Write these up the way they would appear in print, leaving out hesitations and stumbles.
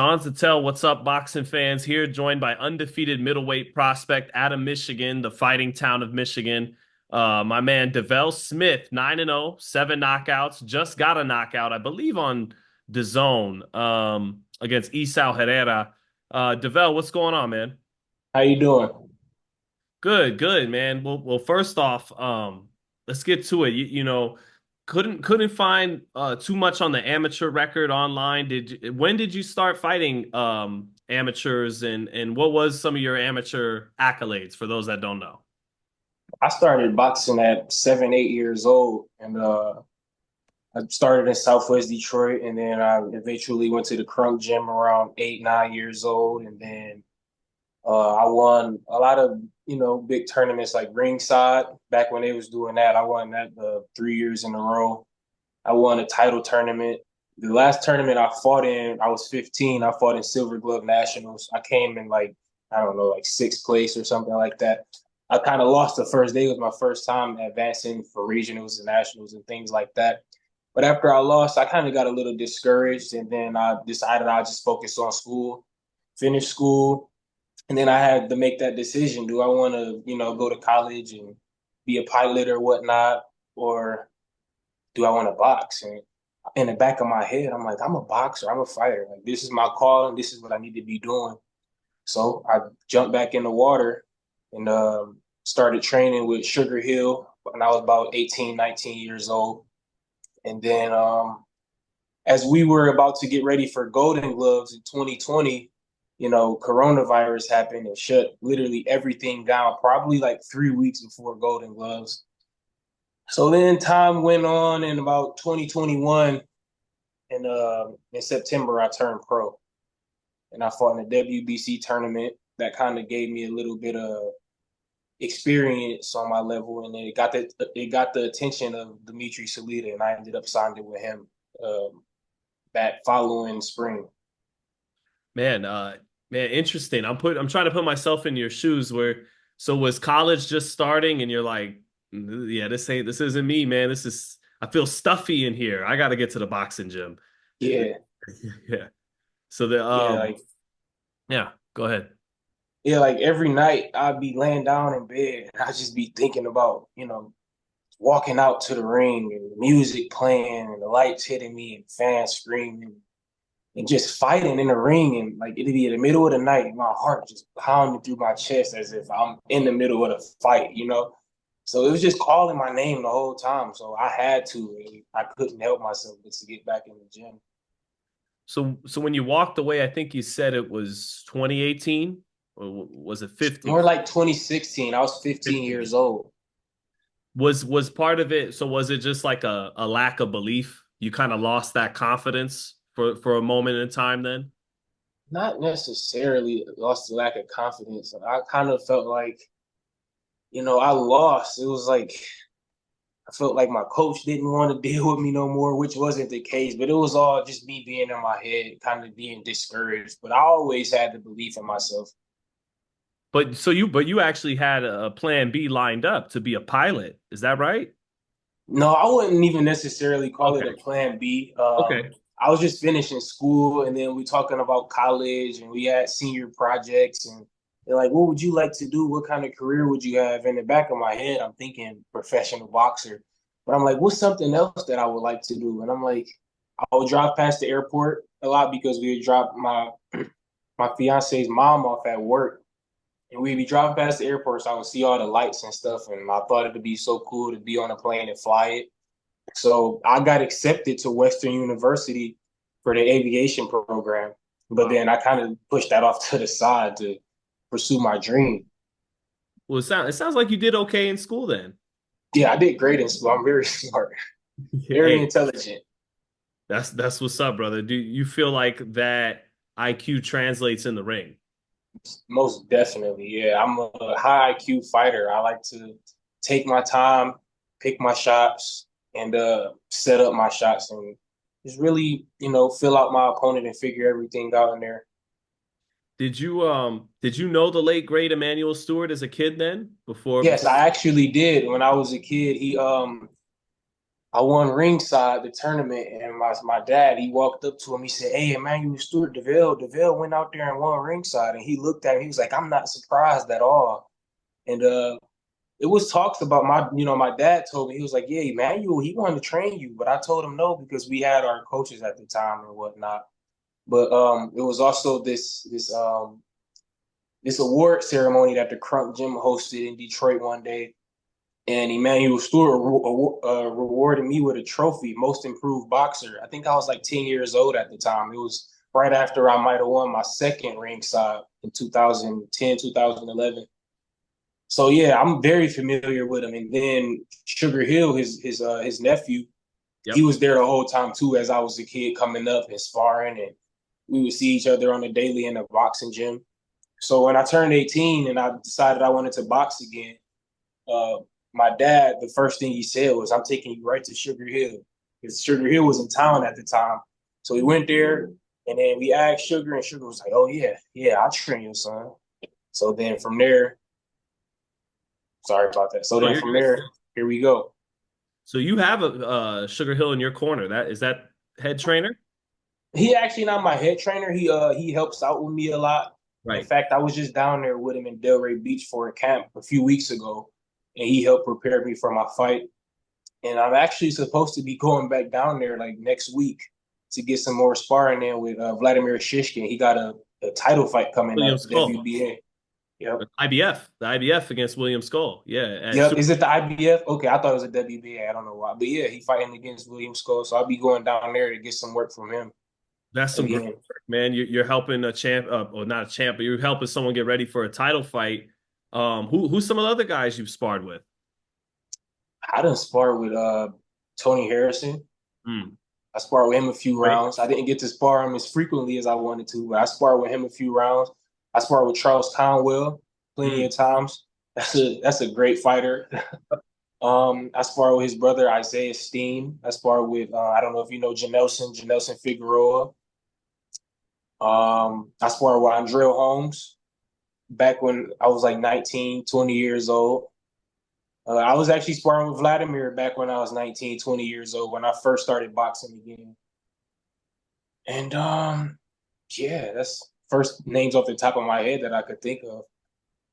Zittel, what's up, boxing fans? Here, joined by undefeated middleweight prospect out of Michigan, the fighting town of Michigan. My man Devell Smith, 9-0, seven knockouts, just got a knockout, I believe, on DAZN against Isao Herrera. Devell, what's going on, man? How you doing? Good, good, man. Well, first off, let's get to it. Couldn't find too much on the amateur record online. When did you start fighting amateurs and what was some of your amateur accolades for those that don't know? I started boxing at 7, 8 years old, and I started in Southwest Detroit, and then I eventually went to the Kronk gym around 8, 9 years old, and then I won a lot of big tournaments like ringside. Back when they was doing that, I won that 3 years in a row. I won a title tournament. The last tournament I fought in, I was 15. I fought in Silver Glove Nationals. I came in like, I don't know, like sixth place or something like that. I kind of lost the first day. It was my first time advancing for regionals and nationals and things like that. But after I lost, I kind of got a little discouraged, and then I decided I'd just focus on school, finish school, and then I had to make that decision. Do I want to, go to college and be a pilot or whatnot, or do I want to box? And in the back of my head, I'm like, I'm a boxer, I'm a fighter. Like this is my call, and this is what I need to be doing. So I jumped back in the water and started training with Sugar Hill when I was about 18, 19 years old. And then as we were about to get ready for Golden Gloves in 2020, coronavirus happened and shut literally everything down, probably like 3 weeks before Golden Gloves. So then time went on, in about 2021, and in September I turned pro, and I fought in the WBC tournament. That kind of gave me a little bit of experience on my level, and it got the attention of Dimitri Salita, and I ended up signing with him that following spring. Man, interesting. I'm trying to put myself in your shoes where so was college just starting and you're like, yeah, this isn't me, man. I feel stuffy in here. I got to get to the boxing gym. Yeah, Yeah. So the yeah, like yeah, go ahead. yeah, like every night I'd be laying down in bed and I'd just be thinking about, walking out to the ring and the music playing and the lights hitting me and fans screaming and just fighting in the ring, and like it'd be in the middle of the night and my heart just pounding through my chest as if I'm in the middle of the fight. So it was just calling my name the whole time. So I had to, and I couldn't help myself but to get back in the gym. So when you walked away, I think you said it was 2018 or was it 50? More like 2016. I was 15 years old. Was part of it, so was it just like a lack of belief? You kind of lost that confidence for a moment in time then? Not necessarily lost the lack of confidence. I kind of felt like, I lost. It was like I felt like my coach didn't want to deal with me no more, which wasn't the case. But it was all just me being in my head, kind of being discouraged. But I always had the belief in myself. But you actually had a plan B lined up to be a pilot. Is that right? No, I wouldn't even necessarily call it a Okay. plan B. Okay. I was just finishing school, and then we talking about college, and we had senior projects, and they're like, "What would you like to do? What kind of career would you have?" In the back of my head, I'm thinking professional boxer, but I'm like, "What's something else that I would like to do?" And I'm like, I would drive past the airport a lot because we would drop my fiance's mom off at work, and we'd be driving past the airport, so I would see all the lights and stuff, and I thought it'd be so cool to be on a plane and fly it. So I got accepted to Western University for the aviation program, but Wow. then I kind of pushed that off to the side to pursue my dream. Well, it sounds like you did okay in school then. Yeah, I did great in school. I'm very smart, very Hey, intelligent. that's what's up, brother. Do you feel like that IQ translates in the ring? Most definitely. Yeah, I'm a high IQ fighter. I like to take my time, pick my shots, and set up my shots, and just really, fill out my opponent and figure everything out in there. Did you know the late great Emanuel Stewart as a kid then? Before Yes, before I actually did. When I was a kid, I won ringside the tournament, and my dad, he walked up to him. He said, "Hey, Emanuel Stewart, Deville went out there and won ringside." And he looked at me. He was like, "I'm not surprised at all." And it was talks about my dad told me, he was like, "Yeah, Emanuel, he wanted to train you," but I told him no because we had our coaches at the time and whatnot. But it was also this award ceremony that the Kronk Gym hosted in Detroit one day, and Emanuel Stewart rewarded me with a trophy, most improved boxer. I think I was like 10 years old at the time. It was right after I might have won my second ringside in 2010, 2011. So yeah, I'm very familiar with him. And then Sugar Hill, his nephew, he Yep. was there the whole time too, as I was a kid coming up and sparring, and we would see each other on the daily in the boxing gym. So when I turned 18 and I decided I wanted to box again, uh, my dad, the first thing he said was, "I'm taking you right to Sugar Hill," because Sugar Hill was in town at the time. So we went there, and then we asked Sugar, and Sugar was like, "Oh yeah, yeah, I'll train your son." So then from there, sorry about that. So Oh, then you're from good. there, here we go. So you have a Sugar Hill in your corner. That is that head trainer? He actually not my head trainer. He helps out with me a lot. In Right. fact, I was just down there with him in Delray Beach for a camp a few weeks ago, and he helped prepare me for my fight. And I'm actually supposed to be going back down there like next week to get some more sparring in with Vladimir Shishkin. He got a title fight coming William up, Skull. WBA. Yep. IBF. The IBF against William Skull. Yeah. Yep. Is it the IBF? Okay, I thought it was a WBA. I don't know why. But yeah, he fighting against William Skull. So I'll be going down there to get some work from him That's some great again. work, man. You're helping a champ, or not a champ, but you're helping someone get ready for a title fight. Who's some of the other guys you've sparred with? I done spar with Tony Harrison. Hmm. I sparred with him a few Great. rounds. I didn't get to spar him as frequently as I wanted to, but I sparred with him a few rounds. I sparred with Charles Conwell plenty Hmm. of times. That's a great fighter. I sparred with his brother Isaiah Steen. I sparred with I don't know if you know Janelson Figueroa. I sparred with Andrell Holmes back when I was like 19, 20 years old. I was actually sparring with Vladimir back when I was 19, 20 years old when I first started boxing again. And yeah, that's first names off the top of my head that I could think of.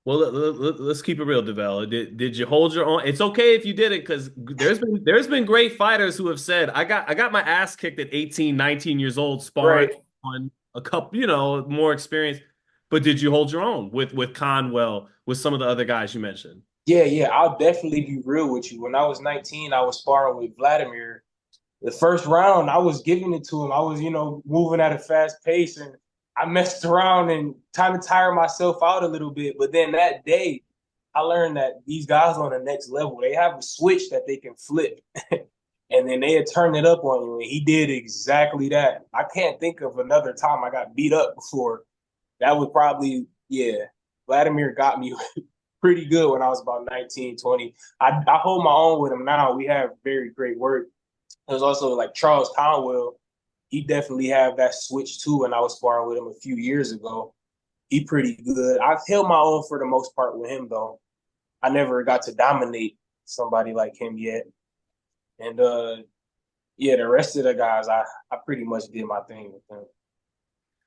Well, let's keep it real, Devel. Did you hold your own? It's okay if you did it because there's been great fighters who have said I got my ass kicked at 18, 19 years old sparring Right. on a couple, more experience. But did you hold your own with Conwell, with some of the other guys you mentioned? Yeah, yeah. I'll definitely be real with you. When I was 19, I was sparring with Vladimir. The first round, I was giving it to him. I was, moving at a fast pace, and I messed around and kind of tired myself out a little bit. But then that day, I learned that these guys on the next level, they have a switch that they can flip. And then they had turned it up on you, and he did exactly that. I can't think of another time I got beat up before. That was probably, yeah, Vladimir got me pretty good when I was about 19, 20. I hold my own with him now. We have very great work. There's also like Charles Conwell. He definitely have that switch too. When I was sparring with him a few years ago, he pretty good. I've held my own for the most part with him though. I never got to dominate somebody like him yet. And yeah, the rest of the guys, I pretty much did my thing with them.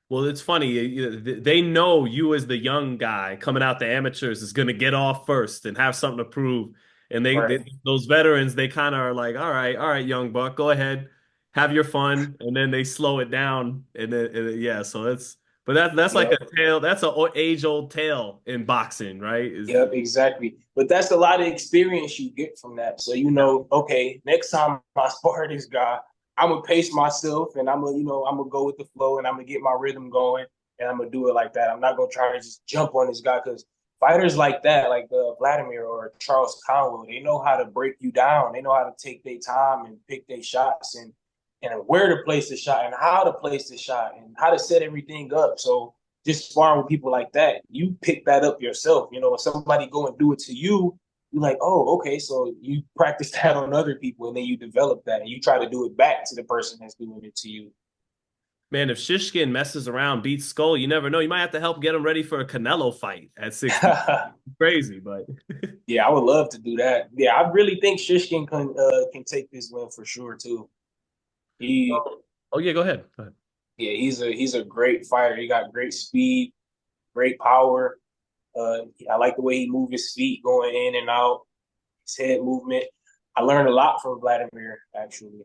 Well, it's funny. They know you as the young guy coming out the amateurs is going to get off first and have something to prove. And Right. those veterans, they kind of are like, all right, young buck, go ahead, have your fun. And then they slow it down. Yeah, so but that's like a Yep. tale. That's a age old tale in boxing, right? Yep, exactly. But that's a lot of experience you get from that. So okay, next time I spar this guy, I'm gonna pace myself and I'm gonna go with the flow and I'm gonna get my rhythm going and I'm gonna do it like that. I'm not gonna try to just jump on this guy because fighters like that, like Vladimir or Charles Conwell, they know how to break you down. They know how to take their time and pick their shots and where to place the shot and how to place the shot and how to set everything up. So just sparring with people like that, you pick that up yourself. If somebody go and do it to you, you're like, oh, okay. So you practice that on other people and then you develop that and you try to do it back to the person that's doing it to you. Man, if Shishkin messes around, beats Skull, you never know. You might have to help get him ready for a Canelo fight at 60. Crazy, but Yeah, I would love to do that. Yeah, I really think Shishkin can take this win for sure too. He oh, oh yeah, go ahead. Go ahead. yeah, he's a great fighter. He got great speed, great power. I like the way he moves his feet going in and out, his head movement. I learned a lot from Vladimir actually.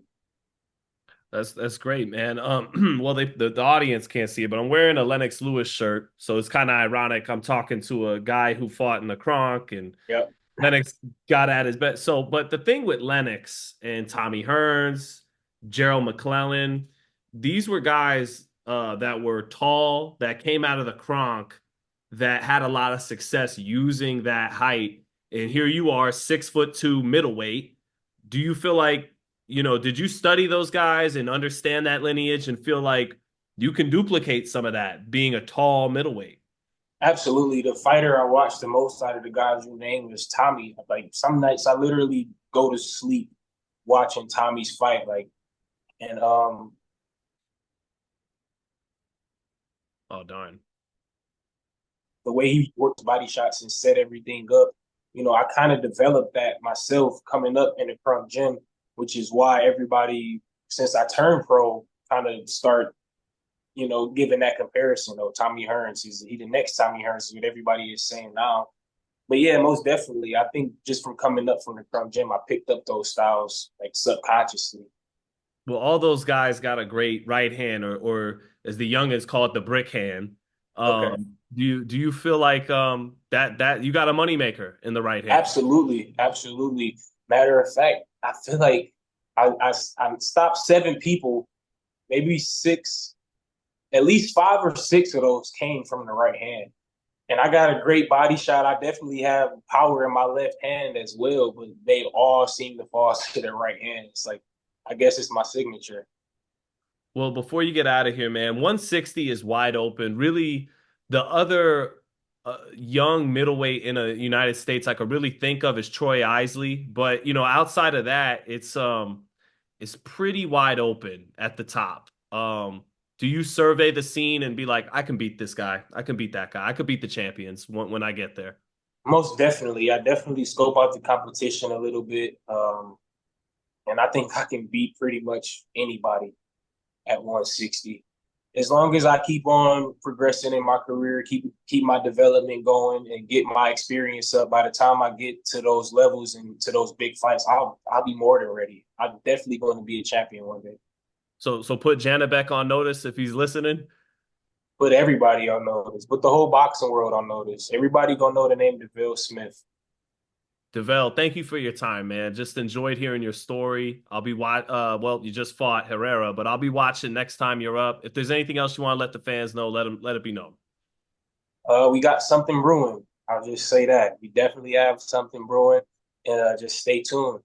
That's great, man. Well, the audience can't see it, but I'm wearing a Lennox Lewis shirt, so it's kind of ironic. I'm talking to a guy who fought in the Kronk, and Yep. Lennox got at his best. So, but the thing with Lennox and Tommy Hearns, Gerald McClellan, these were guys that were tall, that came out of the Kronk, that had a lot of success using that height. And here you are, 6'2" middleweight. Do you feel like, did you study those guys and understand that lineage and feel like you can duplicate some of that being a tall middleweight? Absolutely. The fighter I watched the most out of the guys you named was Tommy. Like some nights I literally go to sleep watching Tommy's fight. And Oh, darn. the way he worked body shots and set everything up, I kind of developed that myself coming up in the Kronk gym, which is why everybody since I turned pro kind of start, giving that comparison. Tommy Hearns, he the next Tommy Hearns is what everybody is saying now. But yeah, most definitely. I think just from coming up from the Kronk gym, I picked up those styles like subconsciously. Well, all those guys got a great right hand, or as the youngins call it, the brick hand. Okay. Do you feel like that you got a moneymaker in the right hand? Absolutely. Absolutely. Matter of fact, I feel like I stopped seven people, maybe six, at least five or six of those came from the right hand. And I got a great body shot. I definitely have power in my left hand as well, but they all seem to fall to the right hand. It's like, I guess it's my signature. Well, before you get out of here, man, 160 is wide open. Really, the other young middleweight in the United States I could really think of is Troy Isley, but outside of that, it's pretty wide open at the top. Do you survey the scene and be like, I can beat this guy, I can beat that guy, I could beat the champions when I get there? Most definitely. I definitely scope out the competition a little bit. And I think I can beat pretty much anybody at 160. As long as I keep on progressing in my career, keep my development going, and get my experience up. By the time I get to those levels and to those big fights, I'll be more than ready. I'm definitely going to be a champion one day. So put Janabek on notice if he's listening. Put everybody on notice. Put the whole boxing world on notice. Everybody gonna know the name DeVille Smith. DeVell, thank you for your time, man. Just enjoyed hearing your story. Well, you just fought Herrera, but I'll be watching next time you're up. If there's anything else you want to let the fans know, let it be known. We got something brewing. I'll just say that we definitely have something brewing, and just stay tuned.